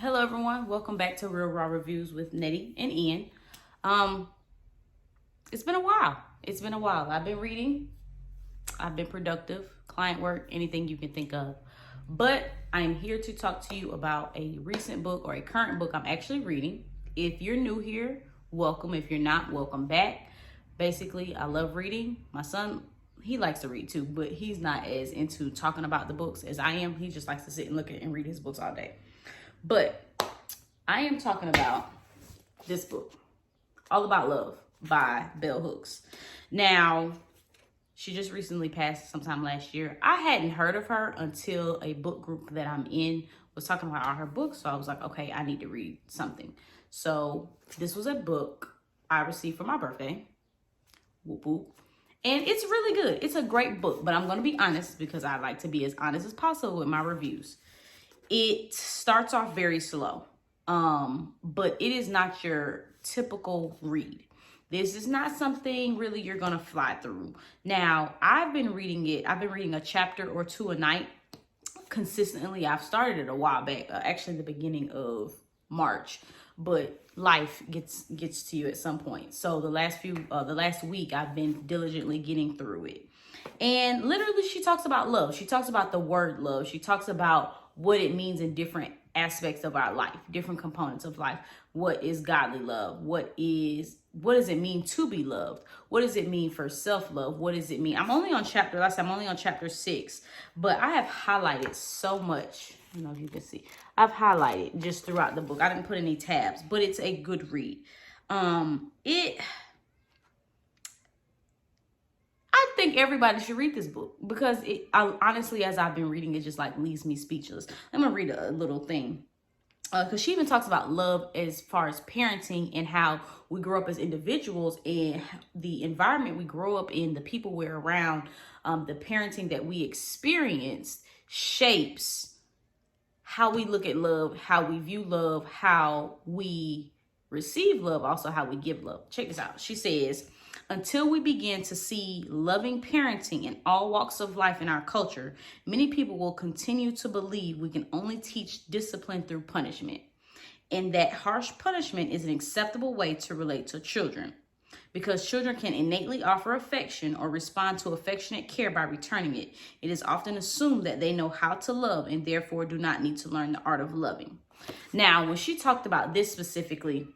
Hello everyone, welcome back to Real Raw Reviews with Nettie and Ian. It's been a while. I've been reading, I've been productive, client work, anything you can think of. But I'm here to talk to you about a recent book or a current book I'm actually reading. If you're new here, welcome. If you're not, welcome back. Basically, I love reading. My son, he likes to read too, but he's not as into talking about the books as I am. He just likes to sit and look at and read his books all day. But I am talking about this book, All About Love by Bell Hooks. Now, she just recently passed sometime last year. I hadn't heard of her until a book group that I'm in was talking about all her books. So I was like, okay, I need to read something. So this was a book I received for my birthday. Whoop whoop. And it's really good. It's a great book, but I'm going to be honest because I like to be as honest as possible with my reviews. It starts off very slow, but it is not your typical read. This is not something really you're going to fly through. Now, I've been reading a chapter or two a night consistently. I've started it a while back, actually the beginning of March, but life gets to you at some point. So the last week, I've been diligently getting through it. And literally, she talks about love. She talks about the word love. She talks about what it means in different aspects of our life, different components of life. What is godly love? What does it mean to be loved? What does it mean for self-love? What does it mean? I'm only on chapter 6, but I have highlighted so much. I don't know if you can see. I've highlighted just throughout the book. I didn't put any tabs, but it's a good read. I think everybody should read this book because honestly, as I've been reading, it just like leaves me speechless. I'm gonna read a little thing because she even talks about love as far as parenting and how we grow up as individuals and the environment we grow up in, the people we're around, the parenting that we experience shapes how we look at love, how we view love, how we receive love, also how we give love. Check this out. She says, until we begin to see loving parenting in all walks of life in our culture, many people will continue to believe we can only teach discipline through punishment, and that harsh punishment is an acceptable way to relate to children. Because children can innately offer affection or respond to affectionate care by returning it, it is often assumed that they know how to love and therefore do not need to learn the art of loving. Now, when she talked about this specifically,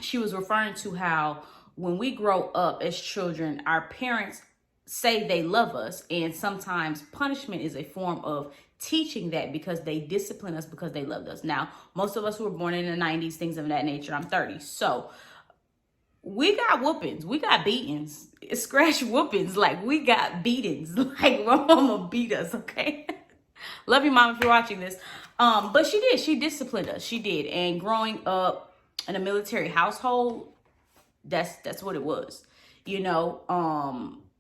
she was referring to how when we grow up as children, our parents say they love us, and sometimes punishment is a form of teaching that because they discipline us because they loved us. Now, most of us who were born in the 90s, things of that nature, I'm 30. So we got whoopings, we got beatings, scratch whoopings, like we got beatings, like my mama beat us, okay? Love you, mom, if you're watching this. But she disciplined us, she did. And growing up in a military household, that's what it was,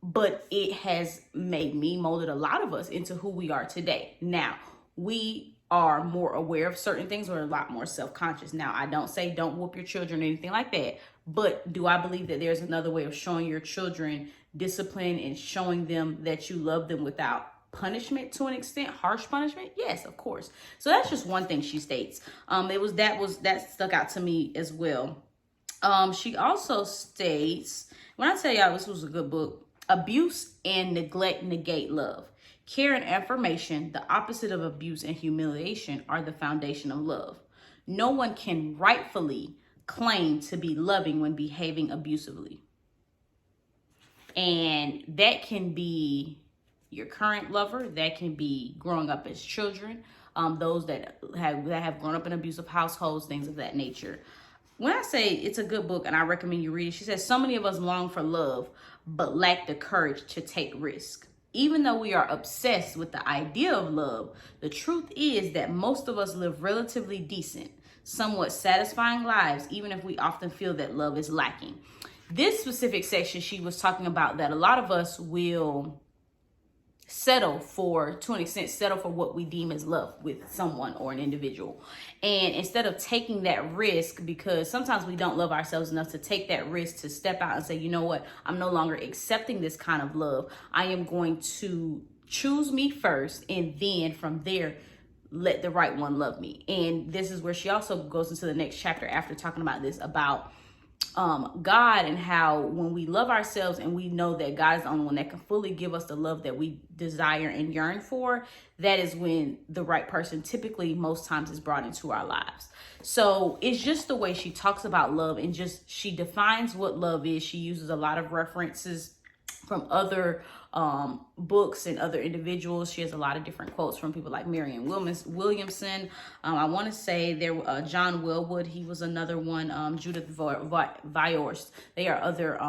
but it has made me, molded a lot of us into who we are today. Now, we are more aware of certain things. We're a lot more self-conscious. Now, I don't say don't whoop your children or anything like that, but do I believe that there's another way of showing your children discipline and showing them that you love them without punishment to an extent, harsh punishment? Yes, of course. So that's just one thing she states. That stuck out to me as well. She also states, when I tell y'all this was a good book, abuse and neglect negate love. Care and affirmation, the opposite of abuse and humiliation, are the foundation of love. No one can rightfully claim to be loving when behaving abusively. And that can be your current lover, that can be growing up as children, those that have grown up in abusive households, things of that nature. When I say it's a good book and I recommend you read it, she says, so many of us long for love, but lack the courage to take risk. Even though we are obsessed with the idea of love, the truth is that most of us live relatively decent, somewhat satisfying lives, even if we often feel that love is lacking. This specific section, she was talking about that a lot of us will settle for what we deem as love with someone or an individual. And instead of taking that risk, because sometimes we don't love ourselves enough to take that risk to step out and say, you know what, I'm no longer accepting this kind of love. I am going to choose me first, and then from there let the right one love me. And this is where she also goes into the next chapter after talking about this, about God, and how when we love ourselves and we know that God is the only one that can fully give us the love that we desire and yearn for, that is when the right person typically most times is brought into our lives. So it's just the way she talks about love, and just she defines what love is. She uses a lot of references from other books and other individuals. She has a lot of different quotes from people like Marianne Williamson. I want to say there, John Wellwood, he was another one. Judith Viorst. They are other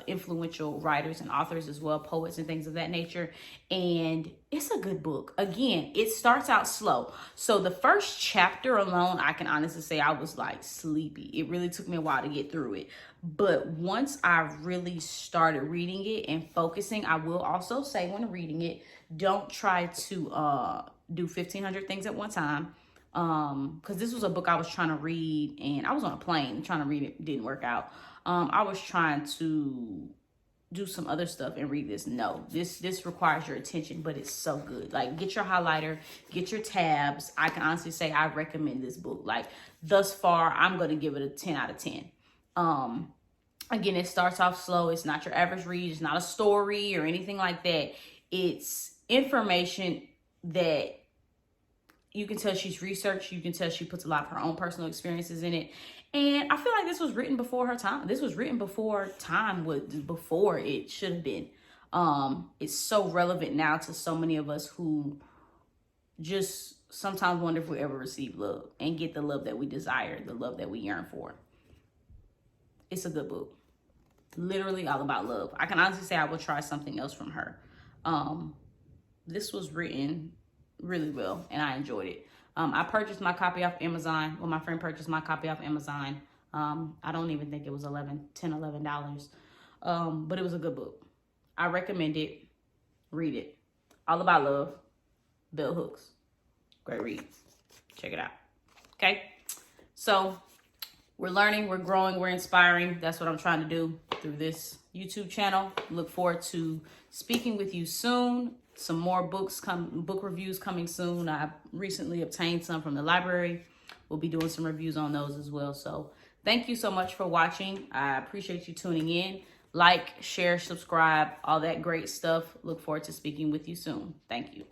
influential writers and authors as well, poets and things of that nature. And it's a good book. Again, it starts out slow. So the first chapter alone, I can honestly say I was like sleepy. It really took me a while to get through it. But once I really started reading it and focusing, I will also say when reading it, don't try to do 1,500 things at one time. Because this was a book I was trying to read, and I was on a plane trying to read it. It didn't work out. I was trying to do some other stuff and read this. No, this requires your attention, but it's so good. Like, get your highlighter, get your tabs. I can honestly say I recommend this book. Like, thus far, I'm going to give it a 10 out of 10. Again, it starts off slow. It's not your average read. It's not a story or anything like that. It's information that you can tell she's researched. You can tell she puts a lot of her own personal experiences in it. And I feel like this was written before her time. This was written before before it should have been. It's so relevant now to so many of us who just sometimes wonder if we ever receive love and get the love that we desire, the love that we yearn for. It's a good book. Literally all about love. I can honestly say I will try something else from her. This was written really well, and I enjoyed it. I purchased my copy off Amazon. Well, my friend purchased my copy off Amazon. I don't even think it was $11. But it was a good book. I recommend it. Read it. All about love. Bell hooks. Great read. Check it out. Okay? So, we're learning, we're growing, we're inspiring. That's what I'm trying to do through this YouTube channel. Look forward to speaking with you soon. Some more book reviews coming soon. I recently obtained some from the library. We'll be doing some reviews on those as well. So thank you so much for watching. I appreciate you tuning in. Like, share, subscribe, all that great stuff. Look forward to speaking with you soon. Thank you.